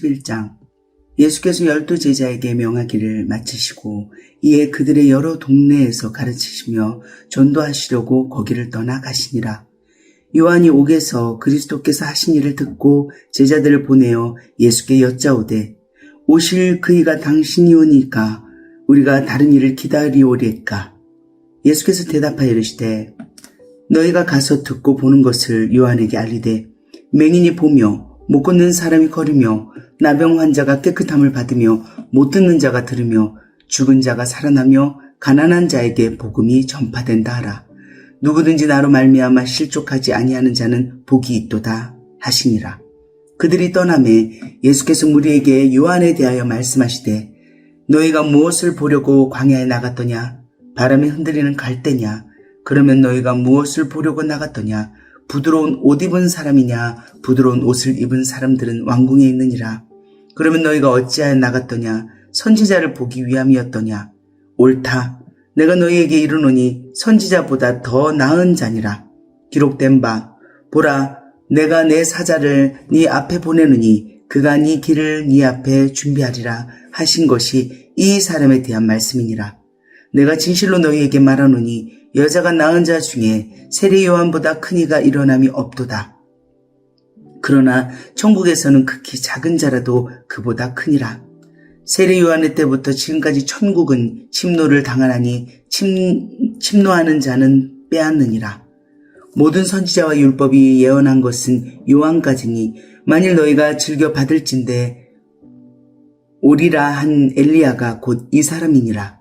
11장. 예수께서 12제자에게 명하기를 마치시고 이에 그들의 여러 동네에서 가르치시며 전도하시려고 거기를 떠나 가시니라. 요한이 옥에서 그리스도께서 하신 일을 듣고 제자들을 보내어 예수께 여짜오되 오실 그이가 당신이오니까 우리가 다른 일을 기다리오리까? 예수께서 대답하여 이르시되 너희가 가서 듣고 보는 것을 요한에게 알리되 맹인이 보며 못 걷는 사람이 걸으며 나병 환자가 깨끗함을 받으며 못 듣는 자가 들으며 죽은 자가 살아나며 가난한 자에게 복음이 전파된다 하라. 누구든지 나로 말미암아 실족하지 아니하는 자는 복이 있도다 하시니라. 그들이 떠나매 예수께서 무리에게 요한에 대하여 말씀하시되 너희가 무엇을 보려고 광야에 나갔더냐? 바람에 흔들리는 갈대냐? 그러면 너희가 무엇을 보려고 나갔더냐? 부드러운 옷 입은 사람이냐? 부드러운 옷을 입은 사람들은 왕궁에 있느니라. 그러면 너희가 어찌하여 나갔더냐? 선지자를 보기 위함이었더냐? 옳다. 내가 너희에게 이르노니 선지자보다 더 나은 자니라. 기록된 바 보라 내가 내 사자를 네 앞에 보내느니 그가 네 길을 네 앞에 준비하리라 하신 것이 이 사람에 대한 말씀이니라. 내가 진실로 너희에게 말하노니 여자가 낳은 자 중에 세례 요한보다 큰 이가 일어남이 없도다. 그러나 천국에서는 극히 작은 자라도 그보다 크니라. 세례 요한의 때부터 지금까지 천국은 침노를 당하나니 침노하는 자는 빼앗느니라. 모든 선지자와 율법이 예언한 것은 요한까지니 만일 너희가 즐겨 받을진대 오리라 한 엘리야가 곧 이 사람이니라.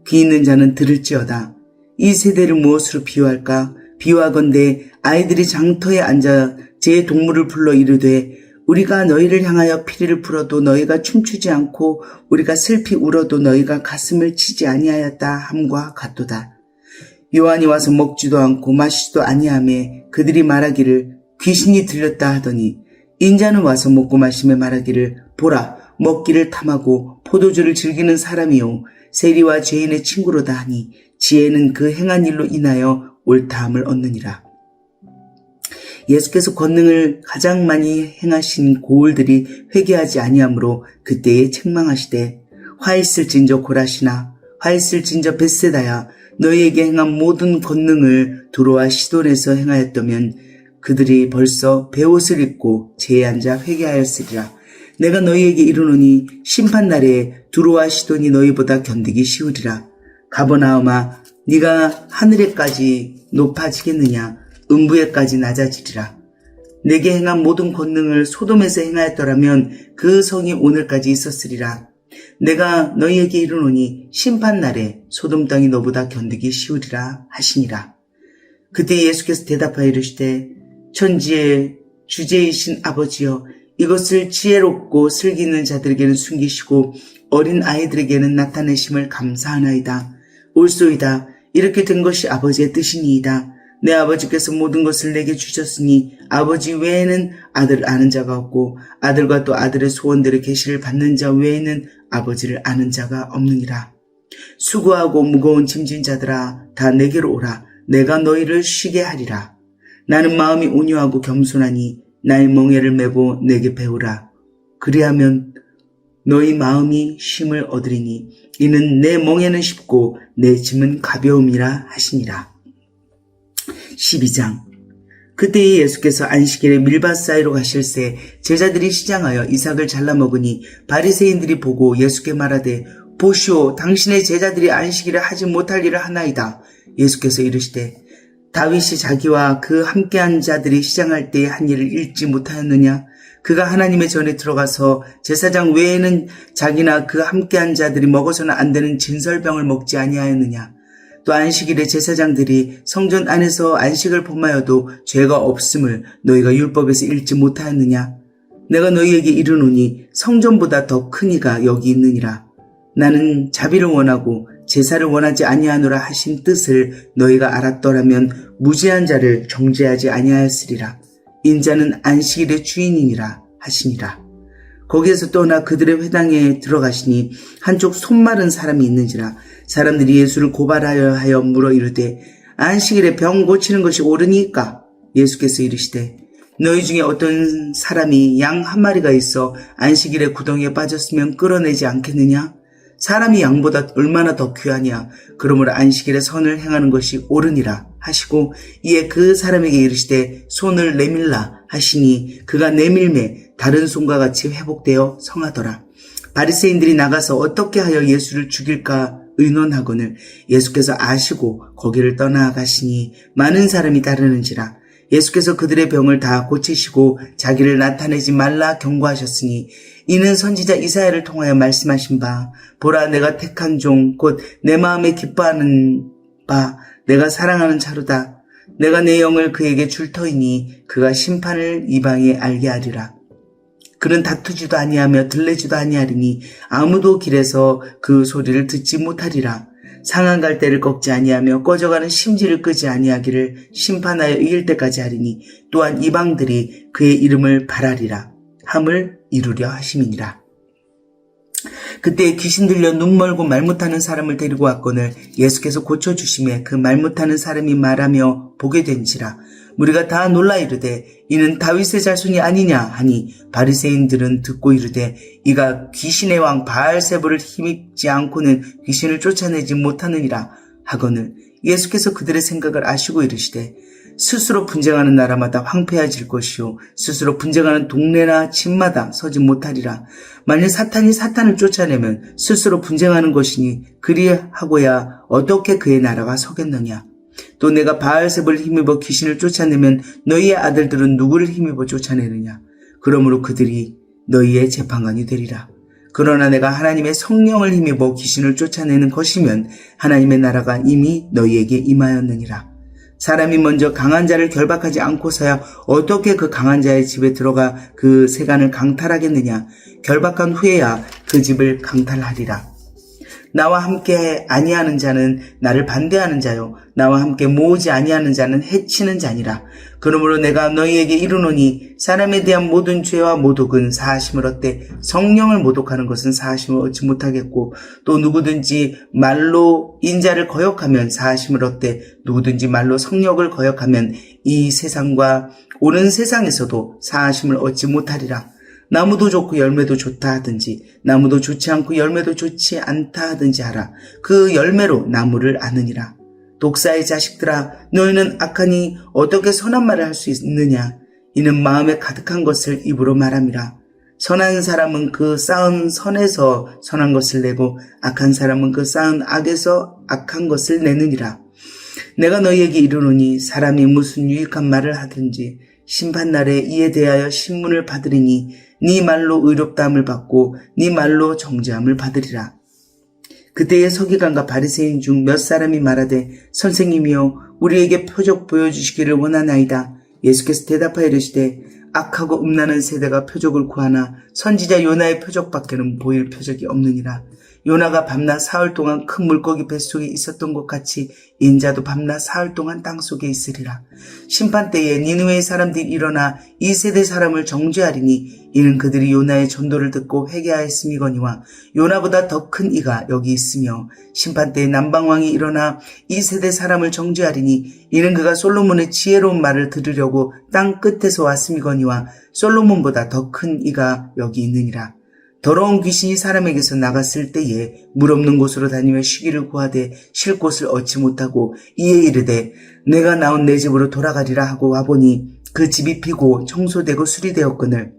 귀 있는 자는 들을지어다. 이 세대를 무엇으로 비유할까? 비유하건대 아이들이 장터에 앉아 제 동물을 불러 이르되 우리가 너희를 향하여 피리를 불어도 너희가 춤추지 않고 우리가 슬피 울어도 너희가 가슴을 치지 아니하였다 함과 같도다. 요한이 와서 먹지도 않고 마시지도 아니하매 그들이 말하기를 귀신이 들렸다 하더니 인자는 와서 먹고 마시며 말하기를 보라 먹기를 탐하고 포도주를 즐기는 사람이요 세리와 죄인의 친구로다 하니 지혜는 그 행한 일로 인하여 옳다함을 얻느니라. 예수께서 권능을 가장 많이 행하신 고을들이 회개하지 아니하므로 그때에 책망하시되 화 있을진저 고라시나 화 있을진저 벳세다야 너희에게 행한 모든 권능을 두로와 시돈에서 행하였다면 그들이 벌써 베옷을 입고 제에 앉아 회개하였으리라. 내가 너희에게 이르노니 심판날에 두로와 시돈이 너희보다 견디기 쉬우리라. 가버나움아 네가 하늘에까지 높아지겠느냐? 음부에까지 낮아지리라. 내게 행한 모든 권능을 소돔에서 행하였더라면 그 성이 오늘까지 있었으리라. 내가 너희에게 이르노니 심판날에 소돔 땅이 너보다 견디기 쉬우리라 하시니라. 그때 예수께서 대답하여 이르시되 천지의 주제이신 아버지여 이것을 지혜롭고 슬기 있는 자들에게는 숨기시고 어린 아이들에게는 나타내심을 감사하나이다. 옳소이다. 이렇게 된 것이 아버지의 뜻이니이다. 내 아버지께서 모든 것을 내게 주셨으니 아버지 외에는 아들을 아는 자가 없고 아들과 또 아들의 소원대로 계시를 받는 자 외에는 아버지를 아는 자가 없느니라. 수고하고 무거운 짐진 자들아 다 내게로 오라. 내가 너희를 쉬게 하리라. 나는 마음이 온유하고 겸손하니 나의 멍에를 메고 내게 배우라. 그리하면 너희 마음이 쉼을 얻으리니 이는 내 멍에는 쉽고 내 짐은 가벼움이라 하시니라. 12장. 그때에 예수께서 안식일에 밀밭 사이로 가실새 제자들이 시장하여 이삭을 잘라 먹으니 바리새인들이 보고 예수께 말하되 보시오 당신의 제자들이 안식일에 하지 못할 일을 하나이다. 예수께서 이르시되 다윗이 자기와 그 함께한 자들이 시장할 때에 한 일을 읽지 못하였느냐? 그가 하나님의 전에 들어가서 제사장 외에는 자기나 그 함께한 자들이 먹어서는 안 되는 진설병을 먹지 아니하였느냐? 또 안식일에 제사장들이 성전 안에서 안식을 범하여도 죄가 없음을 너희가 율법에서 읽지 못하였느냐? 내가 너희에게 이르노니 성전보다 더 큰 이가 여기 있느니라. 나는 자비를 원하고 제사를 원하지 아니하노라 하신 뜻을 너희가 알았더라면 무죄한 자를 정죄하지 아니하였으리라. 인자는 안식일의 주인이니라 하시니라. 거기에서 떠나 그들의 회당에 들어가시니 한쪽 손 마른 사람이 있는지라. 사람들이 예수를 고발하여 하여 물어 이르되 안식일에 병 고치는 것이 옳으니까? 예수께서 이르시되 너희 중에 어떤 사람이 양 한 마리가 있어 안식일에 구덩이에 빠졌으면 끌어내지 않겠느냐? 사람이 양보다 얼마나 더 귀하냐? 그러므로 안식일에 선을 행하는 것이 옳으니라 하시고 이에 그 사람에게 이르시되 손을 내밀라 하시니 그가 내밀매 다른 손과 같이 회복되어 성하더라. 바리새인들이 나가서 어떻게 하여 예수를 죽일까 의논하거늘 예수께서 아시고 거기를 떠나가시니 많은 사람이 따르는지라. 예수께서 그들의 병을 다 고치시고 자기를 나타내지 말라 경고하셨으니 이는 선지자 이사야를 통하여 말씀하신 바 보라 내가 택한 종 곧 내 마음에 기뻐하는 바 내가 사랑하는 자로다. 내가 내 영을 그에게 줄 터이니 그가 심판을 이방에 알게 하리라. 그는 다투지도 아니하며 들레지도 아니하리니 아무도 길에서 그 소리를 듣지 못하리라. 상한 갈대를 꺾지 아니하며 꺼져가는 심지를 끄지 아니하기를 심판하여 이길 때까지 하리니 또한 이방들이 그의 이름을 바라리라 함을 이루려 하심이니라. 그때 귀신 들려 눈 멀고 말 못하는 사람을 데리고 왔거늘 예수께서 고쳐주심에 그 말 못하는 사람이 말하며 보게 된지라. 우리가 다 놀라 이르되 이는 다윗의 자손이 아니냐 하니 바리새인들은 듣고 이르되 이가 귀신의 왕 바알세불을 힘입지 않고는 귀신을 쫓아내지 못하느니라 하거늘 예수께서 그들의 생각을 아시고 이르시되 스스로 분쟁하는 나라마다 황폐해질 것이요 스스로 분쟁하는 동네나 집마다 서지 못하리라. 만일 사탄이 사탄을 쫓아내면 스스로 분쟁하는 것이니 그리하고야 어떻게 그의 나라가 서겠느냐. 또 내가 바알세불을 힘입어 귀신을 쫓아내면 너희의 아들들은 누구를 힘입어 쫓아내느냐. 그러므로 그들이 너희의 재판관이 되리라. 그러나 내가 하나님의 성령을 힘입어 귀신을 쫓아내는 것이면 하나님의 나라가 이미 너희에게 임하였느니라. 사람이 먼저 강한 자를 결박하지 않고서야 어떻게 그 강한 자의 집에 들어가 그 세간을 강탈하겠느냐. 결박한 후에야 그 집을 강탈하리라. 나와 함께 아니하는 자는 나를 반대하는 자요 나와 함께 모으지 아니하는 자는 해치는 자니라. 그러므로 내가 너희에게 이르노니 사람에 대한 모든 죄와 모독은 사하심을 얻되 성령을 모독하는 것은 사하심을 얻지 못하겠고 또 누구든지 말로 인자를 거역하면 사하심을 얻되 누구든지 말로 성령을 거역하면 이 세상과 오는 세상에서도 사하심을 얻지 못하리라. 나무도 좋고 열매도 좋다 하든지 나무도 좋지 않고 열매도 좋지 않다 하든지 하라. 그 열매로 나무를 아느니라. 독사의 자식들아 너희는 악하니 어떻게 선한 말을 할 수 있느냐. 이는 마음에 가득한 것을 입으로 말함이라. 선한 사람은 그 쌓은 선에서 선한 것을 내고 악한 사람은 그 쌓은 악에서 악한 것을 내느니라. 내가 너희에게 이르노니 사람이 무슨 유익한 말을 하든지 심판날에 이에 대하여 신문을 받으리니 네 말로 의롭다함을 받고 네 말로 정죄함을 받으리라. 그때의 서기관과 바리새인 중 몇 사람이 말하되 선생님이여 우리에게 표적 보여주시기를 원하나이다. 예수께서 대답하여 이르시되 악하고 음란한 세대가 표적을 구하나 선지자 요나의 표적밖에는 보일 표적이 없느니라. 요나가 밤낮 사흘 동안 큰 물고기 뱃속에 있었던 것 같이 인자도 밤낮 사흘 동안 땅속에 있으리라. 심판 때에 니느웨의 사람들이 일어나 이 세대 사람을 정죄하리니 이는 그들이 요나의 전도를 듣고 회개하였음이거니와 요나보다 더 큰 이가 여기 있으며 심판 때에 남방왕이 일어나 이 세대 사람을 정죄하리니 이는 그가 솔로몬의 지혜로운 말을 들으려고 땅 끝에서 왔음이거니와 솔로몬보다 더 큰 이가 여기 있느니라. 더러운 귀신이 사람에게서 나갔을 때에 물 없는 곳으로 다니며 쉬기를 구하되 쉴 곳을 얻지 못하고 이에 이르되 내가 나온 내 집으로 돌아가리라 하고 와보니 그 집이 비고 청소되고 수리되었거늘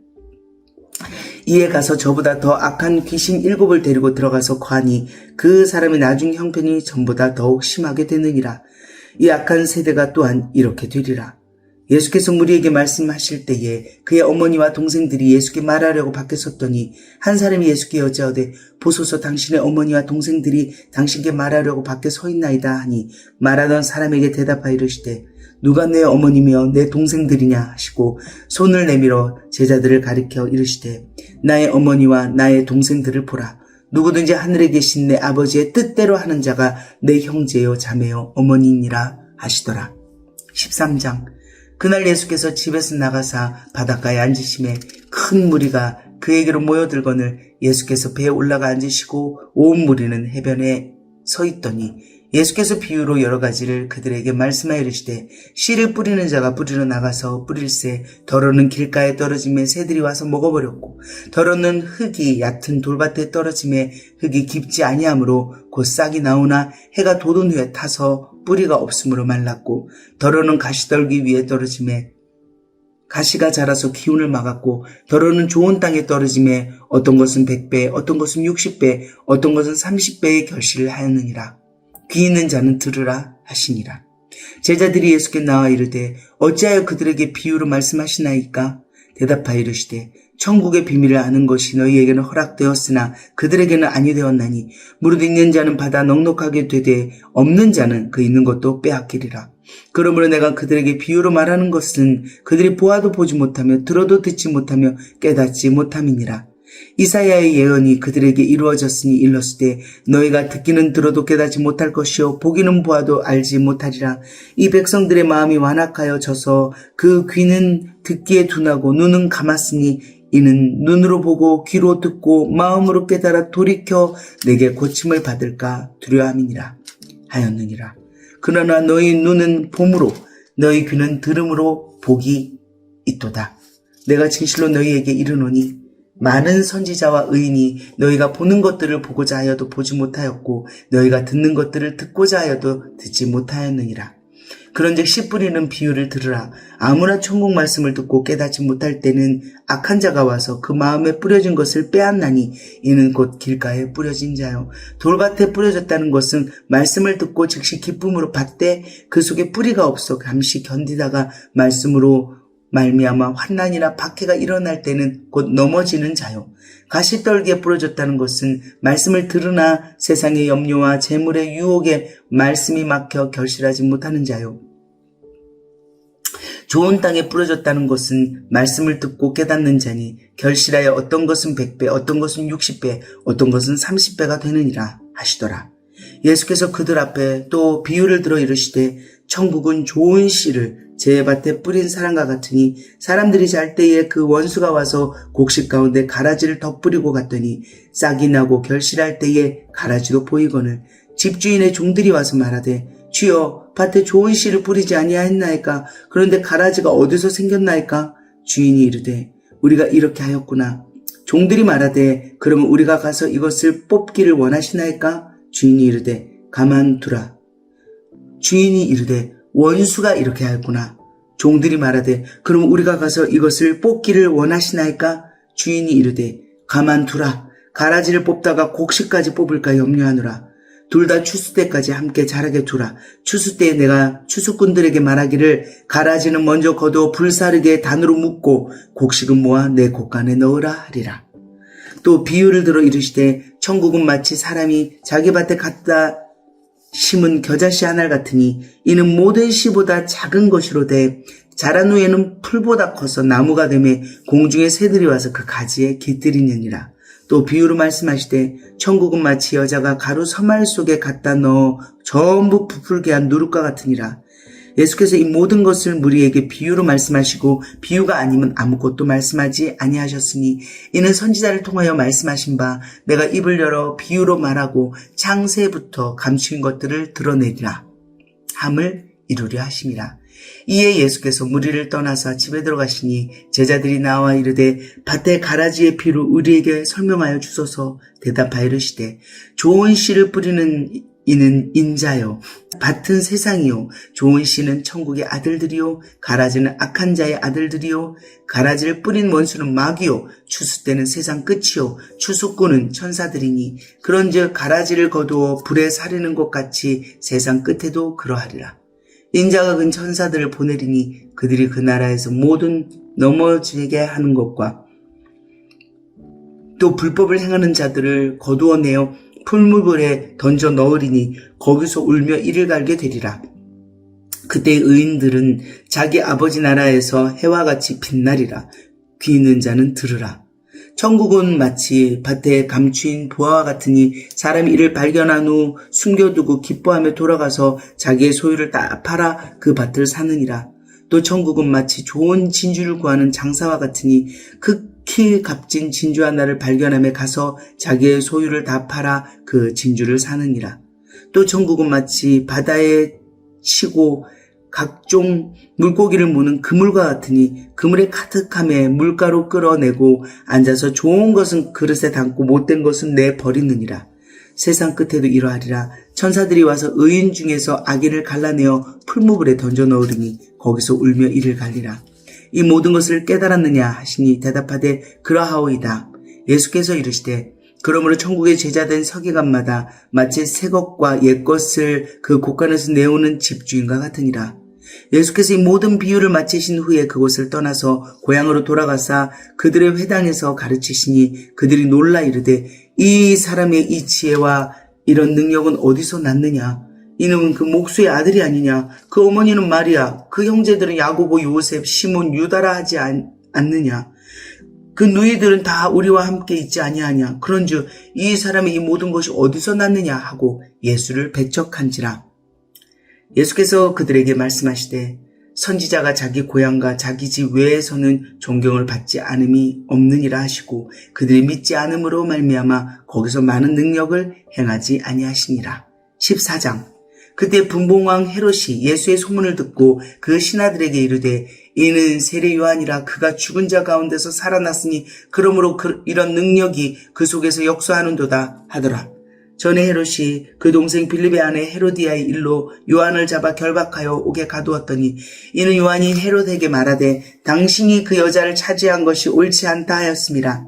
이에 가서 저보다 더 악한 귀신 7을 데리고 들어가서 거하니 그 사람의 나중 형편이 전보다 더욱 심하게 되느니라. 이 악한 세대가 또한 이렇게 되리라. 예수께서 무리에게 말씀하실 때에 그의 어머니와 동생들이 예수께 말하려고 밖에 섰더니 한 사람이 예수께 여짜오되 보소서 당신의 어머니와 동생들이 당신께 말하려고 밖에 서 있나이다 하니 말하던 사람에게 대답하여 이르시되 누가 내 어머니며 내 동생들이냐 하시고 손을 내밀어 제자들을 가리켜 이르시되 나의 어머니와 나의 동생들을 보라. 누구든지 하늘에 계신 내 아버지의 뜻대로 하는 자가 내 형제요 자매요 어머니니라 하시더라. 13장 그날 예수께서 집에서 나가사 바닷가에 앉으심에 큰 무리가 그에게로 모여들거늘 예수께서 배에 올라가 앉으시고 온 무리는 해변에 서 있더니 예수께서 비유로 여러 가지를 그들에게 말씀하여 이르시되 씨를 뿌리는 자가 뿌리러 나가서 뿌릴새 더러는 길가에 떨어짐에 새들이 와서 먹어버렸고 더러는 흙이 얕은 돌밭에 떨어짐에 흙이 깊지 아니하므로 곧 싹이 나오나 해가 돋은 후에 타서 뿌리가 없으므로 말랐고 더러는 가시떨기 위에 떨어짐에 가시가 자라서 기운을 막았고 더러는 좋은 땅에 떨어짐에 어떤 것은 100배 어떤 것은 60배 어떤 것은 30배의 결실을 하였느니라. 귀 있는 자는 들으라 하시니라. 제자들이 예수께 나와 이르되 어찌하여 그들에게 비유로 말씀하시나이까? 대답하여 이르시되 천국의 비밀을 아는 것이 너희에게는 허락되었으나 그들에게는 아니 되었나니 무릇 있는 자는 받아 넉넉하게 되되 없는 자는 그 있는 것도 빼앗기리라. 그러므로 내가 그들에게 비유로 말하는 것은 그들이 보아도 보지 못하며 들어도 듣지 못하며 깨닫지 못함이니라. 이사야의 예언이 그들에게 이루어졌으니 일렀으되 너희가 듣기는 들어도 깨닫지 못할 것이요 보기는 보아도 알지 못하리라. 이 백성들의 마음이 완악하여 져서 그 귀는 듣기에 둔하고 눈은 감았으니 이는 눈으로 보고 귀로 듣고 마음으로 깨달아 돌이켜 내게 고침을 받을까 두려움이니라 하였느니라. 그러나 너희 눈은 봄으로 너희 귀는 들음으로 복이 있도다. 내가 진실로 너희에게 이르노니 많은 선지자와 의인이 너희가 보는 것들을 보고자 하여도 보지 못하였고 너희가 듣는 것들을 듣고자 하여도 듣지 못하였느니라. 그런즉 씨 뿌리는 비유를 들으라. 아무나 천국 말씀을 듣고 깨닫지 못할 때는 악한 자가 와서 그 마음에 뿌려진 것을 빼앗나니 이는 곧 길가에 뿌려진 자요. 돌밭에 뿌려졌다는 것은 말씀을 듣고 즉시 기쁨으로 받되 그 속에 뿌리가 없어 잠시 견디다가 말씀으로 말미암아 환난이나 박해가 일어날 때는 곧 넘어지는 자요. 가시떨기에 부러졌다는 것은 말씀을 들으나 세상의 염려와 재물의 유혹에 말씀이 막혀 결실하지 못하는 자요. 좋은 땅에 부러졌다는 것은 말씀을 듣고 깨닫는 자니 결실하여 어떤 것은 100배 어떤 것은 60배 어떤 것은 30배가 되느니라 하시더라. 예수께서 그들 앞에 또 비유를 들어 이르시되 천국은 좋은 씨를 제 밭에 뿌린 사람과 같으니 사람들이 잘 때에 그 원수가 와서 곡식 가운데 가라지를 덧뿌리고 갔더니 싹이 나고 결실할 때에 가라지도 보이거늘 집주인의 종들이 와서 말하되 주여 밭에 좋은 씨를 뿌리지 아니하였나이까? 그런데 가라지가 어디서 생겼나이까? 주인이 이르되 우리가 이렇게 하였구나. 종들이 말하되 그러면 우리가 가서 이것을 뽑기를 원하시나이까? 주인이 이르되 가만두라. 주인이 이르되 원수가 이렇게 하였구나. 종들이 말하되 그럼 우리가 가서 이것을 뽑기를 원하시나이까? 주인이 이르되 가만두라. 가라지를 뽑다가 곡식까지 뽑을까 염려하노라. 둘 다 추수 때까지 함께 자라게 두라. 추수 때에 내가 추수꾼들에게 말하기를 가라지는 먼저 거두어 불사르게 단으로 묶고 곡식은 모아 내 곡간에 넣으라 하리라. 또 비유를 들어 이르시되 천국은 마치 사람이 자기 밭에 갖다 심은 겨자씨 하나 같으니 이는 모든 씨보다 작은 것이로되 자란 후에는 풀보다 커서 나무가 되매 공중의 새들이 와서 그 가지에 깃들이느니라. 또 비유로 말씀하시되 천국은 마치 여자가 가루 서말 속에 갖다 넣어 전부 부풀게 한 누룩과 같으니라. 예수께서 이 모든 것을 무리에게 비유로 말씀하시고 비유가 아니면 아무것도 말씀하지 아니하셨으니 이는 선지자를 통하여 말씀하신 바 내가 입을 열어 비유로 말하고 창세부터 감추인 것들을 드러내리라 함을 이루려 하심이라. 이에 예수께서 무리를 떠나서 집에 들어가시니 제자들이 나와 이르되 밭에 가라지의 비유를 우리에게 설명하여 주소서. 대답하여 이르시되 좋은 씨를 뿌리는 이는 인자요 밭은 세상이요 좋은 씨는 천국의 아들들이요 가라지는 악한 자의 아들들이요 가라지를 뿌린 원수는 마귀요 추수 때는 세상 끝이요 추수꾼은 천사들이니 그런즉 가라지를 거두어 불에 사르는 것 같이 세상 끝에도 그러하리라. 인자가 근 천사들을 보내리니 그들이 그 나라에서 모든 넘어지게 하는 것과 또 불법을 행하는 자들을 거두어내어 풀무불에 던져 넣으리니 거기서 울며 이를 갈게 되리라. 그때 의인들은 자기 아버지 나라에서 해와 같이 빛나리라. 귀 있는 자는 들으라. 천국은 마치 밭에 감추인 보화와 같으니 사람이 이를 발견한 후 숨겨두고 기뻐하며 돌아가서 자기의 소유를 다 팔아 그 밭을 사느니라. 또 천국은 마치 좋은 진주를 구하는 장사와 같으니 극히 값진 진주 하나를 발견하며 가서 자기의 소유를 다 팔아 그 진주를 사느니라. 또 천국은 마치 바다에 치고 각종 물고기를 모는 그물과 같으니 그물에 가득함에 물가로 끌어내고 앉아서 좋은 것은 그릇에 담고 못된 것은 내버리느니라. 세상 끝에도 이러하리라. 천사들이 와서 의인 중에서 악인을 갈라내어 풀무불에 던져 넣으리니 거기서 울며 이를 갈리라. 이 모든 것을 깨달았느냐 하시니 대답하되 그러하오이다. 예수께서 이르시되 그러므로 천국의 제자된 서기관마다 마치 새 것과 옛 것을 그 곳간에서 내오는 집주인과 같으니라. 예수께서 이 모든 비유를 마치신 후에 그곳을 떠나서 고향으로 돌아가사 그들의 회당에서 가르치시니 그들이 놀라 이르되 이 사람의 이 지혜와 이런 능력은 어디서 났느냐? 이는 그 목수의 아들이 아니냐? 그 어머니는 마리아, 그 형제들은 야고보, 요셉, 시몬, 유다라 하지 않느냐? 그 누이들은 다 우리와 함께 있지 아니하냐? 그런즉 이 사람의 이 모든 것이 어디서 났느냐 하고 예수를 배척한지라. 예수께서 그들에게 말씀하시되 선지자가 자기 고향과 자기 집 외에서는 존경을 받지 않음이 없느니라 하시고 그들이 믿지 않음으로 말미암아 거기서 많은 능력을 행하지 아니하시니라. 14장. 그때 분봉왕 헤롯이 예수의 소문을 듣고 그 신하들에게 이르되 이는 세례 요한이라 그가 죽은 자 가운데서 살아났으니 그러므로 이런 능력이 그 속에서 역사하는도다 하더라. 전에 헤롯이 그 동생 빌립의 아내 헤로디아의 일로 요한을 잡아 결박하여 옥에 가두었더니 이는 요한이 헤롯에게 말하되 당신이 그 여자를 차지한 것이 옳지 않다 하였음이라.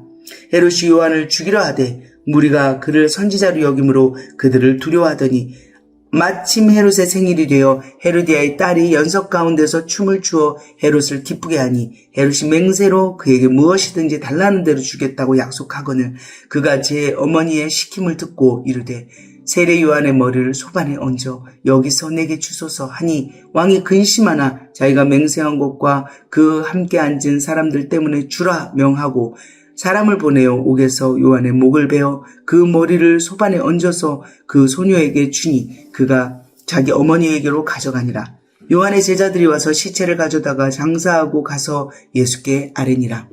헤롯이 요한을 죽이려 하되 무리가 그를 선지자로 여김으로 그들을 두려워하더니 마침 헤롯의 생일이 되어 헤로디아의 딸이 연석 가운데서 춤을 추어 헤롯을 기쁘게 하니 헤롯이 맹세로 그에게 무엇이든지 달라는 대로 주겠다고 약속하거늘 그가 제 어머니의 시킴을 듣고 이르되 세례 요한의 머리를 소반에 얹어 여기서 내게 주소서 하니 왕이 근심하나 자기가 맹세한 것과 그 함께 앉은 사람들 때문에 주라 명하고 사람을 보내어 옥에서 요한의 목을 베어 그 머리를 소반에 얹어서 그 소녀에게 주니 그가 자기 어머니에게로 가져가니라. 요한의 제자들이 와서 시체를 가져다가 장사하고 가서 예수께 아뢰니라.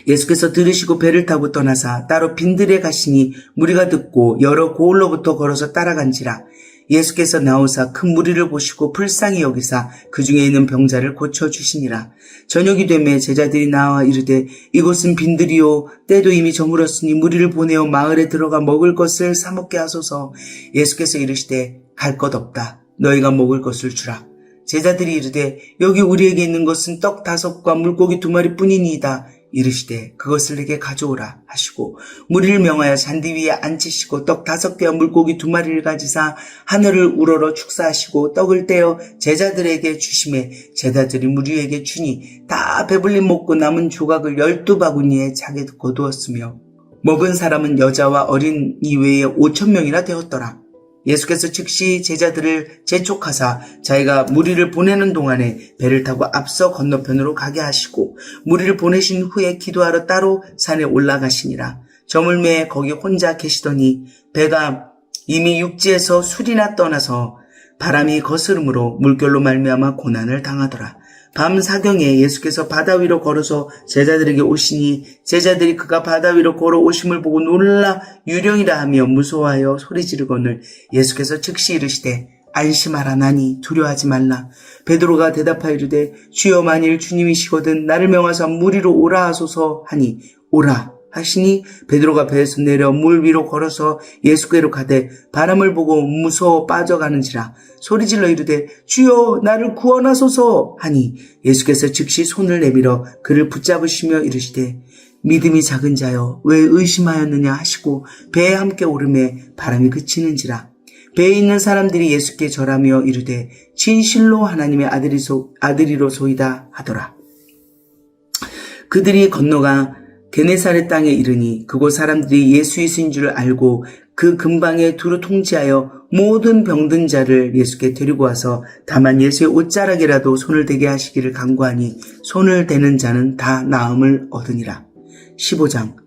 예수께서 들으시고 배를 타고 떠나사 따로 빈들에 가시니 무리가 듣고 여러 고을로부터 걸어서 따라간지라. 예수께서 나오사 큰 무리를 보시고 불쌍히 여기사 그 중에 있는 병자를 고쳐주시니라. 저녁이 되매 제자들이 나와 이르되 이곳은 빈들이요 때도 이미 저물었으니 무리를 보내어 마을에 들어가 먹을 것을 사 먹게 하소서. 예수께서 이르시되 갈 것 없다. 너희가 먹을 것을 주라. 제자들이 이르되 여기 우리에게 있는 것은 떡 5과 물고기 2마리 뿐이니이다. 이르시되 그것을 내게 가져오라 하시고 무리를 명하여 잔디 위에 앉히시고 떡 5개와 물고기 2마리를 가지사 하늘을 우러러 축사하시고 떡을 떼어 제자들에게 주시매 제자들이 무리에게 주니 다 배불리 먹고 남은 조각을 12바구니에 차게 거두었으며 먹은 사람은 여자와 어린 이외에 5,000명이나 되었더라. 예수께서 즉시 제자들을 재촉하사 자기가 무리를 보내는 동안에 배를 타고 앞서 건너편으로 가게 하시고 무리를 보내신 후에 기도하러 따로 산에 올라가시니라. 저물매에 거기 혼자 계시더니 배가 이미 육지에서 술이나 떠나서 바람이 거스름으로 물결로 말미암아 고난을 당하더라. 밤 사경에 예수께서 바다 위로 걸어서 제자들에게 오시니 제자들이 그가 바다 위로 걸어오심을 보고 놀라 유령이라 하며 무서워하여 소리 지르거늘 예수께서 즉시 이르시되 안심하라 나니 두려워하지 말라. 베드로가 대답하여 이르되 주여 만일 주님이시거든 나를 명하사 물 위로 오라 하소서 하니 오라 하시니 베드로가 배에서 내려 물 위로 걸어서 예수께로 가되 바람을 보고 무서워 빠져가는지라 소리질러 이르되 주여 나를 구원하소서 하니 예수께서 즉시 손을 내밀어 그를 붙잡으시며 이르시되 믿음이 작은 자여 왜 의심하였느냐 하시고 배에 함께 오르매 바람이 그치는지라. 배에 있는 사람들이 예수께 절하며 이르되 진실로 하나님의 아들이로소이다 하더라. 그들이 건너가 게네사렛 땅에 이르니 그곳 사람들이 예수이신 줄 알고 그 근방에 두루 통치하여 모든 병든 자를 예수께 데리고 와서 다만 예수의 옷자락이라도 손을 대게 하시기를 간구하니 손을 대는 자는 다 나음을 얻으니라. 15장.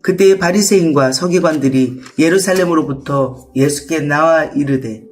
그때 바리새인과 서기관들이 예루살렘으로부터 예수께 나와 이르되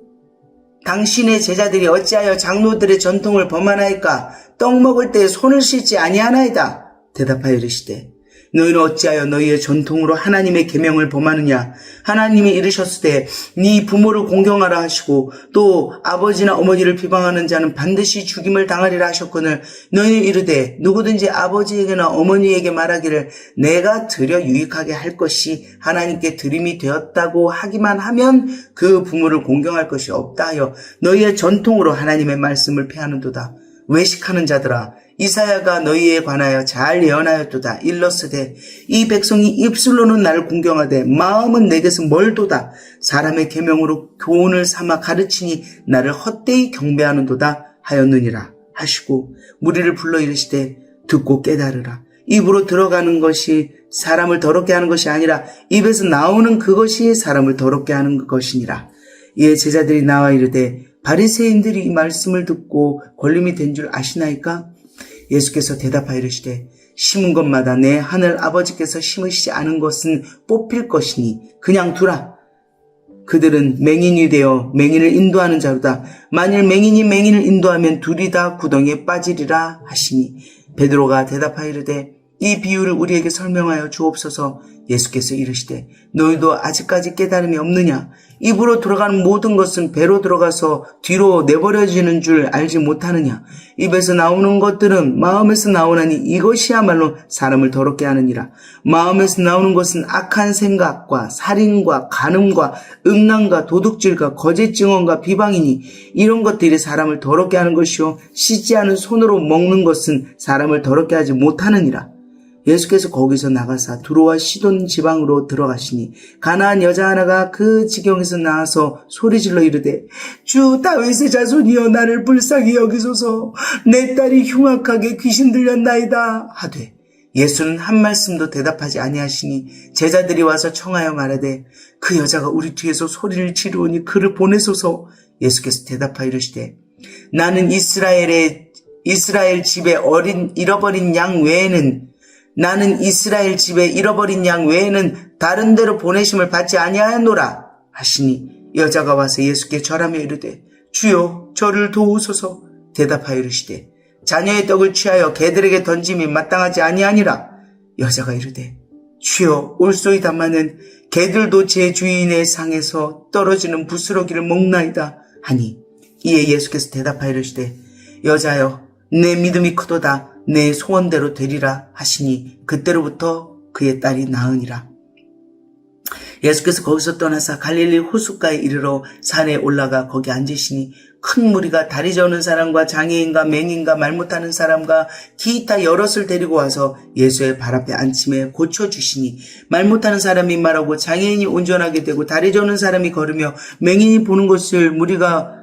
당신의 제자들이 어찌하여 장로들의 전통을 범하나이까 떡 먹을 때 손을 씻지 아니하나이다. 대답하여 이르시되 너희는 어찌하여 너희의 전통으로 하나님의 계명을 범하느냐. 하나님이 이르셨으되 네 부모를 공경하라 하시고 또 아버지나 어머니를 비방하는 자는 반드시 죽임을 당하리라 하셨거늘 너희는 이르되 누구든지 아버지에게나 어머니에게 말하기를 내가 드려 유익하게 할 것이 하나님께 드림이 되었다고 하기만 하면 그 부모를 공경할 것이 없다 하여 너희의 전통으로 하나님의 말씀을 폐하는도다. 외식하는 자들아, 이사야가 너희에 관하여 잘 예언하였도다. 일렀으되 이 백성이 입술로는 나를 공경하되 마음은 내게서 멀도다. 사람의 계명으로 교훈을 삼아 가르치니 나를 헛되이 경배하는도다 하였느니라 하시고 무리를 불러 이르시되 듣고 깨달으라. 입으로 들어가는 것이 사람을 더럽게 하는 것이 아니라 입에서 나오는 그것이 사람을 더럽게 하는 것이니라. 이에 제자들이 나와 이르되 바리새인들이 이 말씀을 듣고 걸림이 된 줄 아시나이까? 예수께서 대답하여 이르시되 심은 것마다 내 하늘 아버지께서 심으시지 않은 것은 뽑힐 것이니 그냥 두라. 그들은 맹인이 되어 맹인을 인도하는 자로다. 만일 맹인이 맹인을 인도하면 둘이 다 구덩이에 빠지리라 하시니 베드로가 대답하여 이르되 이 비유를 우리에게 설명하여 주옵소서. 예수께서 이르시되 너희도 아직까지 깨달음이 없느냐? 입으로 들어가는 모든 것은 배로 들어가서 뒤로 내버려지는 줄 알지 못하느냐? 입에서 나오는 것들은 마음에서 나오나니 이것이야말로 사람을 더럽게 하느니라. 마음에서 나오는 것은 악한 생각과 살인과 간음과 음란과 도둑질과 거짓 증언과 비방이니 이런 것들이 사람을 더럽게 하는 것이요 씻지 않은 손으로 먹는 것은 사람을 더럽게 하지 못하느니라. 예수께서 거기서 나가사 두로와 시돈 지방으로 들어가시니 가나안 여자 하나가 그 지경에서 나와서 소리질러 이르되 주 다윗의 자손이여 나를 불쌍히 여기소서. 내 딸이 흉악하게 귀신 들렸나이다 하되 예수는 한 말씀도 대답하지 아니하시니 제자들이 와서 청하여 말하되 그 여자가 우리 뒤에서 소리를 지르오니 그를 보내소서. 예수께서 대답하여 이르시되 나는 이스라엘 집에 잃어버린 양 외에는 다른 데로 보내심을 받지 아니하였노라 하시니 여자가 와서 예수께 절하며 이르되 주여 저를 도우소서. 대답하여 이르시되 자녀의 떡을 취하여 개들에게 던짐이 마땅하지 아니하니라. 여자가 이르되 주여 올소이다마는 개들도 제 주인의 상에서 떨어지는 부스러기를 먹나이다 하니 이에 예수께서 대답하여 이르시되 여자여 내 믿음이 크도다. 내 소원대로 되리라 하시니 그때로부터 그의 딸이 나으니라. 예수께서 거기서 떠나사 갈릴리 호숫가에 이르러 산에 올라가 거기 앉으시니 큰 무리가 다리 저는 사람과 장애인과 맹인과 말 못하는 사람과 기타 여럿을 데리고 와서 예수의 발 앞에 앉힘에 고쳐주시니 말 못하는 사람이 말하고 장애인이 운전하게 되고 다리 저는 사람이 걸으며 맹인이 보는 것을 무리가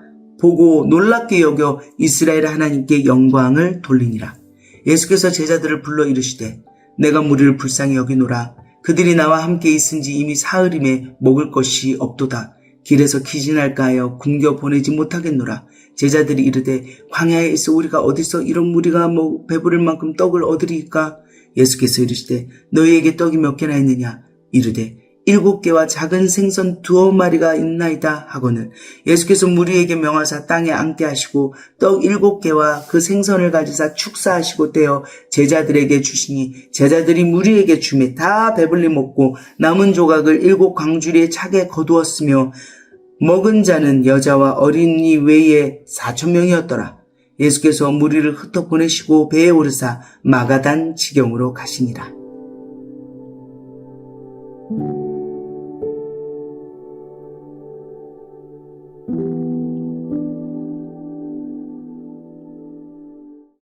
보고 놀랍게 여겨 이스라엘 하나님께 영광을 돌리니라. 예수께서 제자들을 불러 이르시되 내가 무리를 불쌍히 여기노라. 그들이 나와 함께 있은지 이미 사흘임에 먹을 것이 없도다. 길에서 기진할까 하여 굶겨 보내지 못하겠노라. 제자들이 이르되 광야에 있어 우리가 어디서 이런 무리가 배부를 만큼 떡을 얻으리까? 예수께서 이르시되 너희에게 떡이 몇 개나 있느냐? 이르되 7개와 작은 생선 2마리가 있나이다 하거늘 예수께서 무리에게 명하사 땅에 앉게 하시고 떡 7개와 그 생선을 가지사 축사하시고 떼어 제자들에게 주시니 제자들이 무리에게 주매 다 배불리 먹고 남은 조각을 7광주리에 차게 거두었으며 먹은 자는 여자와 어린이 외에 4,000명이었더라. 예수께서 무리를 흩어 보내시고 배에 오르사 마가단 지경으로 가시니라.